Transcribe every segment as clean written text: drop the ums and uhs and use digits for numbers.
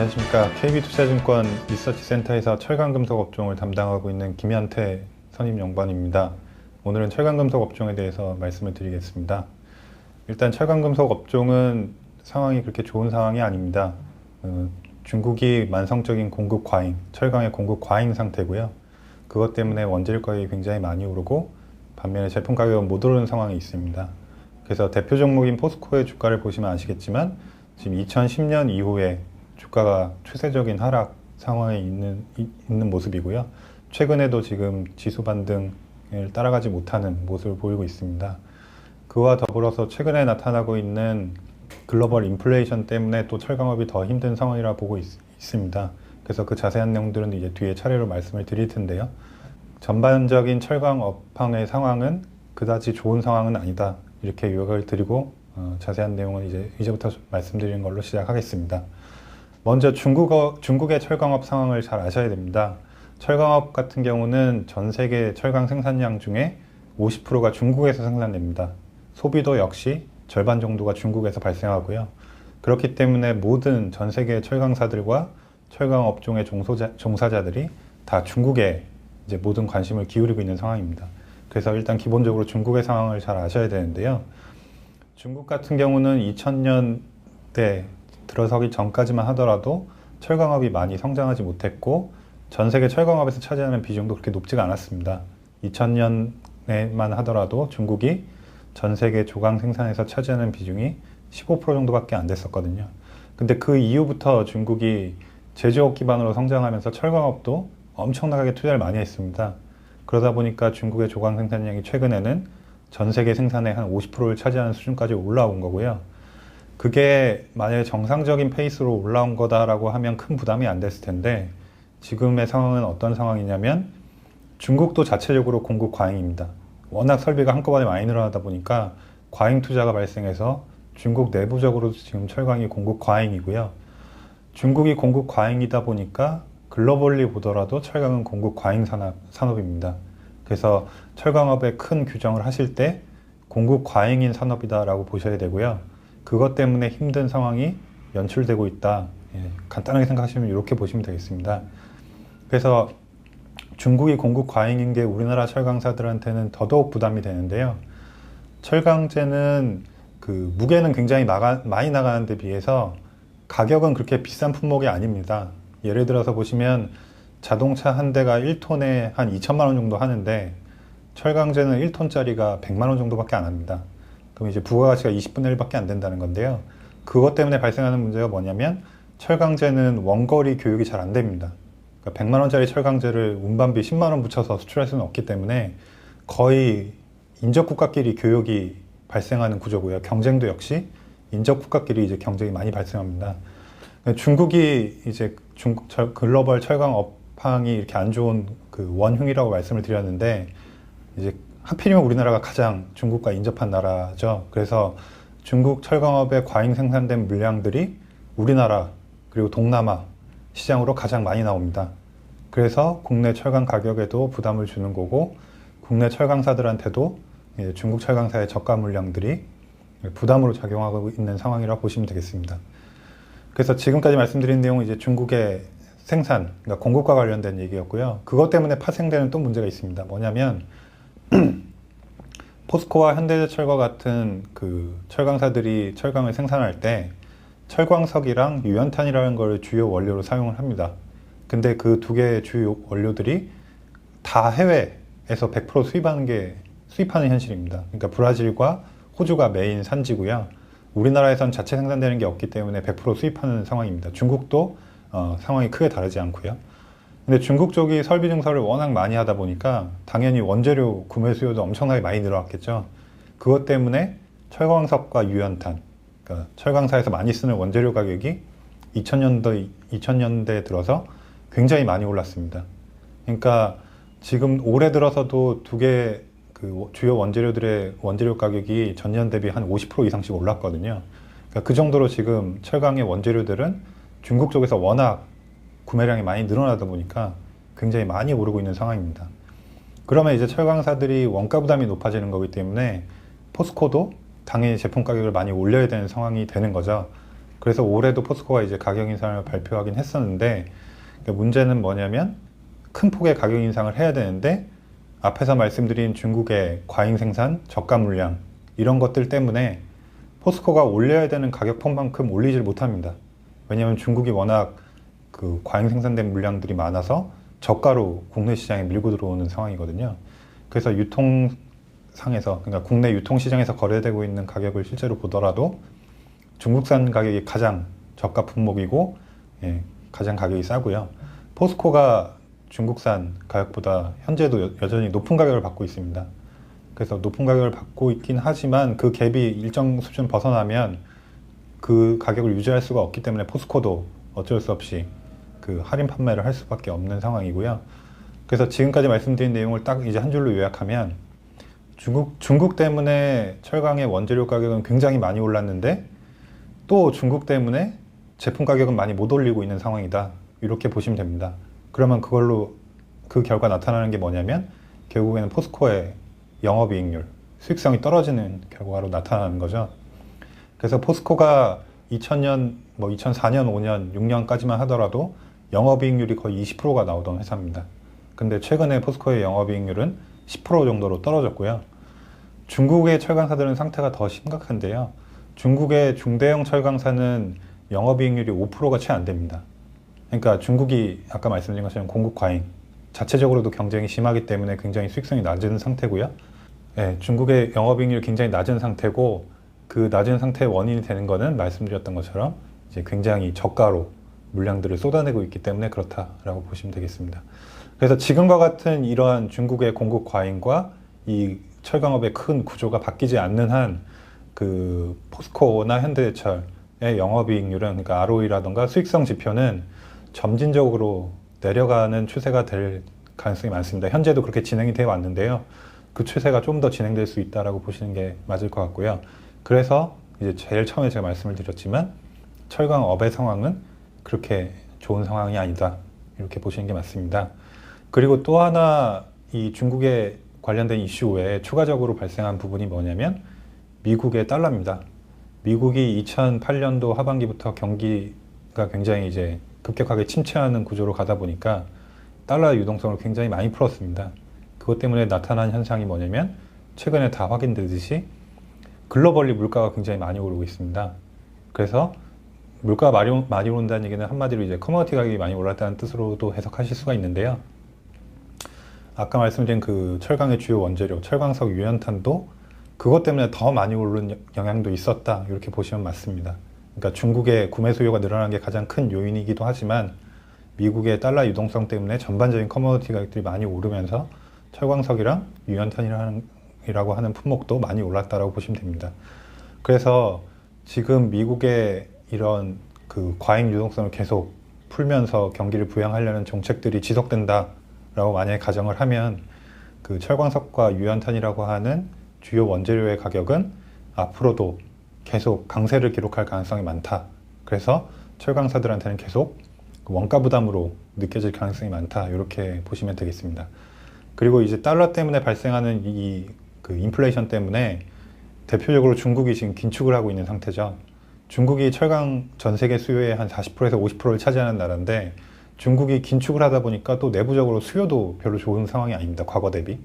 안녕하십니까. KB투자증권 리서치센터에서 철강금속 업종을 담당하고 있는 김현태 선임연구원입니다. 오늘은 철강금속 업종에 대해서 말씀을 드리겠습니다. 일단 철강금속 업종은 상황이 그렇게 좋은 상황이 아닙니다. 중국이 만성적인 공급 과잉, 철강의 공급 과잉 상태고요. 그것 때문에 원재료 가격이 굉장히 많이 오르고 반면에 제품 가격은 못 오르는 상황이 있습니다. 그래서 대표 종목인 포스코의 주가를 보시면 아시겠지만 지금 2010년 이후에 주가가 추세적인 하락 상황에 있는 모습이고요. 최근에도 지금 지수 반등을 따라가지 못하는 모습을 보이고 있습니다. 그와 더불어서 최근에 나타나고 있는 글로벌 인플레이션 때문에 또 철강업이 더 힘든 상황이라 보고 있습니다. 그래서 그 자세한 내용들은 이제 뒤에 차례로 말씀을 드릴 텐데요. 전반적인 철강 업황의 상황은 그다지 좋은 상황은 아니다. 이렇게 요약을 드리고 자세한 내용은 이제부터 말씀드리는 걸로 시작하겠습니다. 먼저 중국의 철강업 상황을 잘 아셔야 됩니다. 철강업 같은 경우는 전 세계 철강 생산량 중에 50%가 중국에서 생산됩니다. 소비도 역시 절반 정도가 중국에서 발생하고요. 그렇기 때문에 모든 전 세계 철강사들과 철강 업종의 종사자들이 다 중국에 이제 모든 관심을 기울이고 있는 상황입니다. 그래서 일단 기본적으로 중국의 상황을 잘 아셔야 되는데요. 중국 같은 경우는 2000년대 들어서기 전까지만 하더라도 철강업이 많이 성장하지 못했고 전 세계 철강업에서 차지하는 비중도 그렇게 높지가 않았습니다. 2000년에만 하더라도 중국이 전 세계 조강 생산에서 차지하는 비중이 15% 정도밖에 안 됐었거든요. 근데 그 이후부터 중국이 제조업 기반으로 성장하면서 철강업도 엄청나게 투자를 많이 했습니다. 그러다 보니까 중국의 조강 생산량이 최근에는 전 세계 생산의 한 50%를 차지하는 수준까지 올라온 거고요. 그게 만약에 정상적인 페이스로 올라온 거다라고 하면 큰 부담이 안 됐을 텐데 지금의 상황은 어떤 상황이냐면 중국도 자체적으로 공급 과잉입니다. 워낙 설비가 한꺼번에 많이 늘어나다 보니까 과잉 투자가 발생해서 중국 내부적으로 지금 철강이 공급 과잉이고요. 중국이 공급 과잉이다 보니까 글로벌리 보더라도 철강은 공급 과잉 산업입니다. 그래서 철강업에 큰 규정을 하실 때 공급 과잉인 산업이다라고 보셔야 되고요. 그것 때문에 힘든 상황이 연출되고 있다. 간단하게 생각하시면 이렇게 보시면 되겠습니다. 그래서 중국이 공급 과잉인 게 우리나라 철강사들한테는 더더욱 부담이 되는데요. 철강제는 그 무게는 굉장히 많이 나가는 데 비해서 가격은 그렇게 비싼 품목이 아닙니다. 예를 들어서 보시면 자동차 한 대가 1톤에 한 2천만 원 정도 하는데 철강제는 1톤짜리가 100만 원 정도밖에 안 합니다. 그럼 이제 부가가치가 20분의 1밖에 안 된다는 건데요. 그것 때문에 발생하는 문제가 뭐냐면 철강제는 원거리 교육이 잘 안 됩니다. 그러니까 100만 원짜리 철강제를 운반비 10만 원 붙여서 수출할 수는 없기 때문에 거의 인접국가끼리 교육이 발생하는 구조고요. 경쟁도 역시 인접국가끼리 이제 경쟁이 많이 발생합니다. 중국이 이제 글로벌 철강 업황이 이렇게 안 좋은 그 원흉이라고 말씀을 드렸는데 이제 하필이면 우리나라가 가장 중국과 인접한 나라죠. 그래서 중국 철강업에 과잉 생산된 물량들이 우리나라 그리고 동남아 시장으로 가장 많이 나옵니다. 그래서 국내 철강 가격에도 부담을 주는 거고 국내 철강사들한테도 중국 철강사의 저가 물량들이 부담으로 작용하고 있는 상황이라고 보시면 되겠습니다. 그래서 지금까지 말씀드린 내용은 이제 중국의 생산, 그러니까 공급과 관련된 얘기였고요. 그것 때문에 파생되는 또 문제가 있습니다. 뭐냐면 포스코와 현대제철과 같은 그 철강사들이 철강을 생산할 때 철광석이랑 유연탄이라는 걸 주요 원료로 사용을 합니다. 근데 그 두 개의 주요 원료들이 다 해외에서 100% 수입하는 현실입니다. 그러니까 브라질과 호주가 메인 산지고요. 우리나라에선 자체 생산되는 게 없기 때문에 100% 수입하는 상황입니다. 중국도 상황이 크게 다르지 않고요. 근데 중국 쪽이 설비 증설을 워낙 많이 하다 보니까 당연히 원재료 구매 수요도 엄청나게 많이 늘어났겠죠. 그것 때문에 철광석과 유연탄, 그러니까 철강사에서 많이 쓰는 원재료 가격이 2000년대 들어서 굉장히 많이 올랐습니다. 그러니까 지금 올해 들어서도 두 개 그 주요 원재료들의 원재료 가격이 전년 대비 한 50% 이상씩 올랐거든요. 그러니까 그 정도로 지금 철강의 원재료들은 중국 쪽에서 워낙 구매량이 많이 늘어나다 보니까 굉장히 많이 오르고 있는 상황입니다. 그러면 이제 철강사들이 원가 부담이 높아지는 거기 때문에 포스코도 당연히 제품 가격을 많이 올려야 되는 상황이 되는 거죠. 그래서 올해도 포스코가 이제 가격 인상을 발표하긴 했었는데, 문제는 뭐냐면 큰 폭의 가격 인상을 해야 되는데 앞에서 말씀드린 중국의 과잉 생산, 저가 물량 이런 것들 때문에 포스코가 올려야 되는 가격폭만큼 올리질 못합니다. 왜냐하면 중국이 워낙 그 과잉 생산된 물량들이 많아서 저가로 국내 시장에 밀고 들어오는 상황이거든요. 그래서 유통상에서, 그러니까 국내 유통시장에서 거래되고 있는 가격을 실제로 보더라도 중국산 가격이 가장 저가 품목이고, 가장 가격이 싸고요. 포스코가 중국산 가격보다 현재도 여전히 높은 가격을 받고 있습니다. 그래서 높은 가격을 받고 있긴 하지만 그 갭이 일정 수준 벗어나면 그 가격을 유지할 수가 없기 때문에 포스코도 어쩔 수 없이 그 할인 판매를 할 수밖에 없는 상황이고요. 그래서 지금까지 말씀드린 내용을 딱 이제 한 줄로 요약하면 중국 때문에 철강의 원재료 가격은 굉장히 많이 올랐는데 또 중국 때문에 제품 가격은 많이 못 올리고 있는 상황이다. 이렇게 보시면 됩니다. 그러면 그걸로 그 결과 나타나는 게 뭐냐면 결국에는 포스코의 영업이익률, 수익성이 떨어지는 결과로 나타나는 거죠. 그래서 포스코가 2000년, 2004년, 5년, 6년까지만 하더라도 영업이익률이 거의 20%가 나오던 회사입니다. 근데 최근에 포스코의 영업이익률은 10% 정도로 떨어졌고요. 중국의 철강사들은 상태가 더 심각한데요. 중국의 중대형 철강사는 영업이익률이 5%가 채 안 됩니다. 그러니까 중국이 아까 말씀드린 것처럼 공급 과잉, 자체적으로도 경쟁이 심하기 때문에 굉장히 수익성이 낮은 상태고요. 중국의 영업이익률이 굉장히 낮은 상태고 그 낮은 상태의 원인이 되는 것은 말씀드렸던 것처럼 이제 굉장히 저가로 물량들을 쏟아내고 있기 때문에 그렇다라고 보시면 되겠습니다. 그래서 지금과 같은 이러한 중국의 공급 과잉과 이 철강업의 큰 구조가 바뀌지 않는 한 그 포스코나 현대제철의 영업이익률은, 그러니까 ROE라던가 수익성 지표는 점진적으로 내려가는 추세가 될 가능성이 많습니다. 현재도 그렇게 진행이 되어 왔는데요. 그 추세가 좀 더 진행될 수 있다라고 보시는 게 맞을 것 같고요. 그래서 이제 제일 처음에 제가 말씀을 드렸지만 철강업의 상황은 그렇게 좋은 상황이 아니다. 이렇게 보시는 게 맞습니다. 그리고 또 하나 이 중국에 관련된 이슈 외에 추가적으로 발생한 부분이 뭐냐면 미국의 달러입니다. 미국이 2008년도 하반기부터 경기가 굉장히 이제 급격하게 침체하는 구조로 가다 보니까 달러 유동성을 굉장히 많이 풀었습니다. 그것 때문에 나타난 현상이 뭐냐면 최근에 다 확인되듯이 글로벌리 물가가 굉장히 많이 오르고 있습니다. 그래서 물가가 많이 오른다는 얘기는 한마디로 이제 커머디티 가격이 많이 올랐다는 뜻으로도 해석하실 수가 있는데요. 아까 말씀드린 그 철강의 주요 원재료, 철광석, 유연탄도 그것 때문에 더 많이 오른 영향도 있었다. 이렇게 보시면 맞습니다. 그러니까 중국의 구매 수요가 늘어난 게 가장 큰 요인이기도 하지만 미국의 달러 유동성 때문에 전반적인 커머디티 가격들이 많이 오르면서 철광석이랑 유연탄이라고 하는 품목도 많이 올랐다라고 보시면 됩니다. 그래서 지금 미국의 이런 그 과잉 유동성을 계속 풀면서 경기를 부양하려는 정책들이 지속된다라고 만약에 가정을 하면 그 철광석과 유연탄이라고 하는 주요 원재료의 가격은 앞으로도 계속 강세를 기록할 가능성이 많다. 그래서 철강사들한테는 계속 원가 부담으로 느껴질 가능성이 많다. 이렇게 보시면 되겠습니다. 그리고 이제 달러 때문에 발생하는 이 그 인플레이션 때문에 대표적으로 중국이 지금 긴축을 하고 있는 상태죠. 중국이 철강 전 세계 수요의 한 40%에서 50%를 차지하는 나라인데 중국이 긴축을 하다 보니까 또 내부적으로 수요도 별로 좋은 상황이 아닙니다. 과거 대비.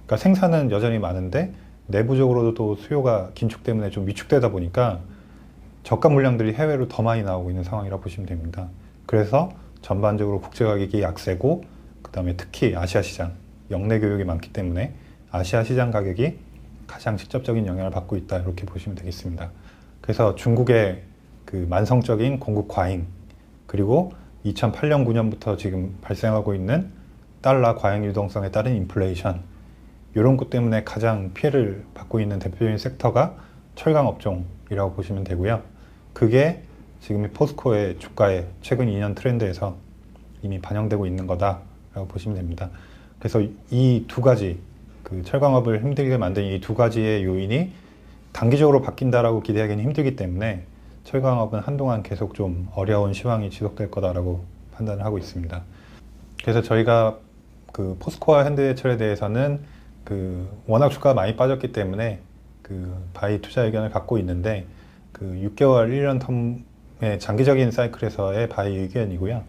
그러니까 생산은 여전히 많은데 내부적으로도 또 수요가 긴축 때문에 좀 위축되다 보니까 저가 물량들이 해외로 더 많이 나오고 있는 상황이라고 보시면 됩니다. 그래서 전반적으로 국제 가격이 약세고 그 다음에 특히 아시아 시장, 역내 교역이 많기 때문에 아시아 시장 가격이 가장 직접적인 영향을 받고 있다. 이렇게 보시면 되겠습니다. 그래서 중국의 그 만성적인 공급 과잉 그리고 2008년, 9년부터 지금 발생하고 있는 달러 과잉 유동성에 따른 인플레이션 이런 것 때문에 가장 피해를 받고 있는 대표적인 섹터가 철강 업종이라고 보시면 되고요. 그게 지금 포스코의 주가의 최근 2년 트렌드에서 이미 반영되고 있는 거다라고 보시면 됩니다. 그래서 이 두 가지, 그 철강업을 힘들게 만든 이 두 가지의 요인이 단기적으로 바뀐다라고 기대하기는 힘들기 때문에 철강업은 한동안 계속 좀 어려운 시황이 지속될 거다라고 판단을 하고 있습니다. 그래서 저희가 그 포스코와 현대제철에 대해서는 그 워낙 주가가 많이 빠졌기 때문에 그 바이 투자 의견을 갖고 있는데 그 6개월, 1년 장기적인 사이클에서의 바이 의견이고요.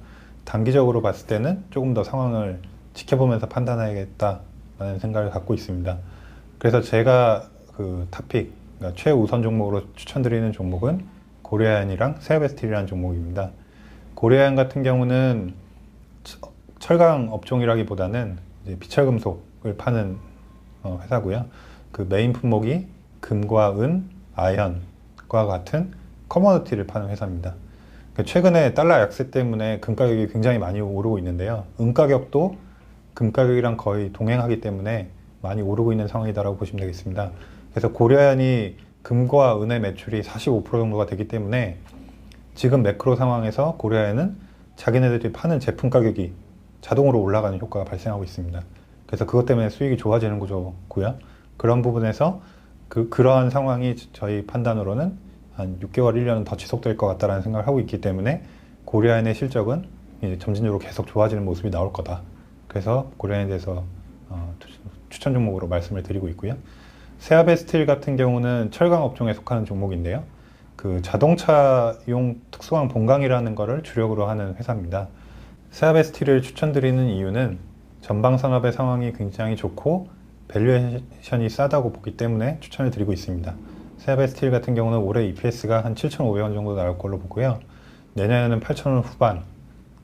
단기적으로 봤을 때는 조금 더 상황을 지켜보면서 판단해야겠다라는 생각을 갖고 있습니다. 그래서 제가 그 토픽, 그러니까 최우선 종목으로 추천드리는 종목은 고려아연이랑 세아베스틸이라는 종목입니다. 고려아연 같은 경우는 철강 업종이라기보다는 이제 비철금속을 파는 회사고요. 그 메인 품목이 금과 은, 아연과 같은 커머디티를 파는 회사입니다. 최근에 달러 약세 때문에 금 가격이 굉장히 많이 오르고 있는데요. 은 가격도 금 가격이랑 거의 동행하기 때문에 많이 오르고 있는 상황이다라고 보시면 되겠습니다. 그래서 고려아연이 금과 은의 매출이 45% 정도가 되기 때문에 지금 매크로 상황에서 고려아연은 자기네들이 파는 제품 가격이 자동으로 올라가는 효과가 발생하고 있습니다. 그래서 그것 때문에 수익이 좋아지는 구조고요. 그런 부분에서 그러한 상황이 저희 판단으로는 한 6개월, 1년은 더 지속될 것 같다라는 생각을 하고 있기 때문에 고려아연의 실적은 이제 점진적으로 계속 좋아지는 모습이 나올 거다. 그래서 고려아연에 대해서 추천 종목으로 말씀을 드리고 있고요. 세아베스틸 같은 경우는 철강 업종에 속하는 종목인데요. 그 자동차용 특수광 본강이라는 것을 주력으로 하는 회사입니다. 세아베스틸을 추천드리는 이유는 전방 산업의 상황이 굉장히 좋고 밸류에이션이 싸다고 보기 때문에 추천을 드리고 있습니다. 세아베스틸 같은 경우는 올해 EPS가 한 7,500원 정도 나올 걸로 보고요. 내년에는 8,000원 후반,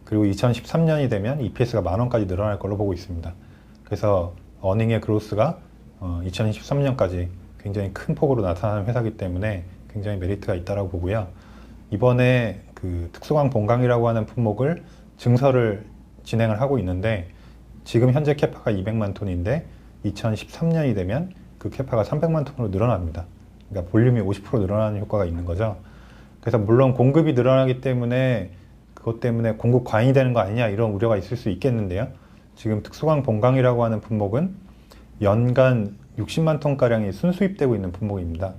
그리고 2013년이 되면 EPS가 만원까지 늘어날 걸로 보고 있습니다. 그래서 어닝의 그로스가 2023년까지 굉장히 큰 폭으로 나타나는 회사이기 때문에 굉장히 메리트가 있다고 보고요. 이번에 그 특수광 본강이라고 하는 품목을 증설을 진행을 하고 있는데 지금 현재 캐파가 200만 톤인데 2013년이 되면 그 캐파가 300만 톤으로 늘어납니다. 그러니까 볼륨이 50% 늘어나는 효과가 있는 거죠. 그래서 물론 공급이 늘어나기 때문에 그것 때문에 공급 과잉이 되는 거 아니냐 이런 우려가 있을 수 있겠는데요. 지금 특수광 본강이라고 하는 품목은 연간 60만 톤가량이 순수입되고 있는 품목입니다.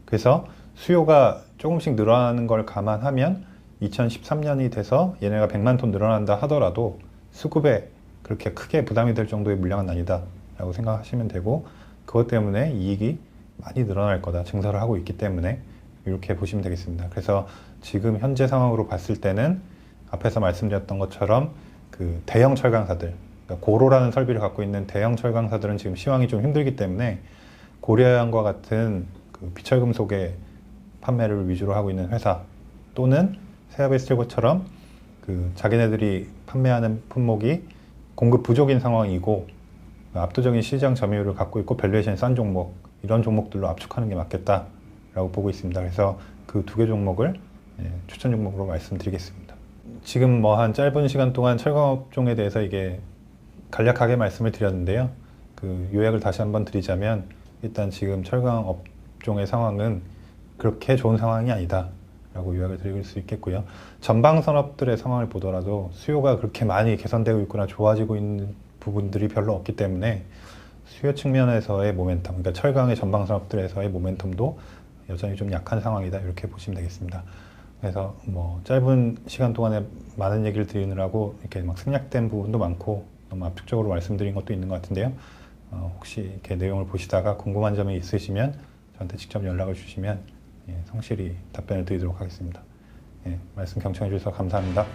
그래서 수요가 조금씩 늘어나는 걸 감안하면 2013년이 돼서 얘네가 100만 톤 늘어난다 하더라도 수급에 그렇게 크게 부담이 될 정도의 물량은 아니다 라고 생각하시면 되고, 그것 때문에 이익이 많이 늘어날 거다, 증설을 하고 있기 때문에 이렇게 보시면 되겠습니다. 그래서 지금 현재 상황으로 봤을 때는 앞에서 말씀드렸던 것처럼 그 대형 철강사들, 그러니까 고로라는 설비를 갖고 있는 대형 철강사들은 지금 시황이 좀 힘들기 때문에 고려아연과 같은 그 비철금속의 판매를 위주로 하고 있는 회사, 또는 세아베스틸처럼 그 자기네들이 판매하는 품목이 공급 부족인 상황이고 압도적인 시장 점유율을 갖고 있고 밸류에이션이 싼 종목, 이런 종목들로 압축하는 게 맞겠다라고 보고 있습니다. 그래서 그 두 개 종목을 추천 종목으로 말씀드리겠습니다. 지금 뭐 한 짧은 시간 동안 철강업종에 대해서 이게 간략하게 말씀을 드렸는데요. 그 요약을 다시 한번 드리자면 일단 지금 철강업종의 상황은 그렇게 좋은 상황이 아니다 라고 요약을 드릴 수 있겠고요. 전방 산업들의 상황을 보더라도 수요가 그렇게 많이 개선되고 있거나 좋아지고 있는 부분들이 별로 없기 때문에 수요 측면에서의 모멘텀, 그러니까 철강의 전방 산업들에서의 모멘텀도 여전히 좀 약한 상황이다, 이렇게 보시면 되겠습니다. 그래서 뭐 짧은 시간 동안에 많은 얘기를 드리느라고 이렇게 막 생략된 부분도 많고 너무 압축적으로 말씀드린 것도 있는 것 같은데요. 혹시 이렇게 내용을 보시다가 궁금한 점이 있으시면 저한테 직접 연락을 주시면 성실히 답변을 드리도록 하겠습니다. 말씀 경청해 주셔서 감사합니다.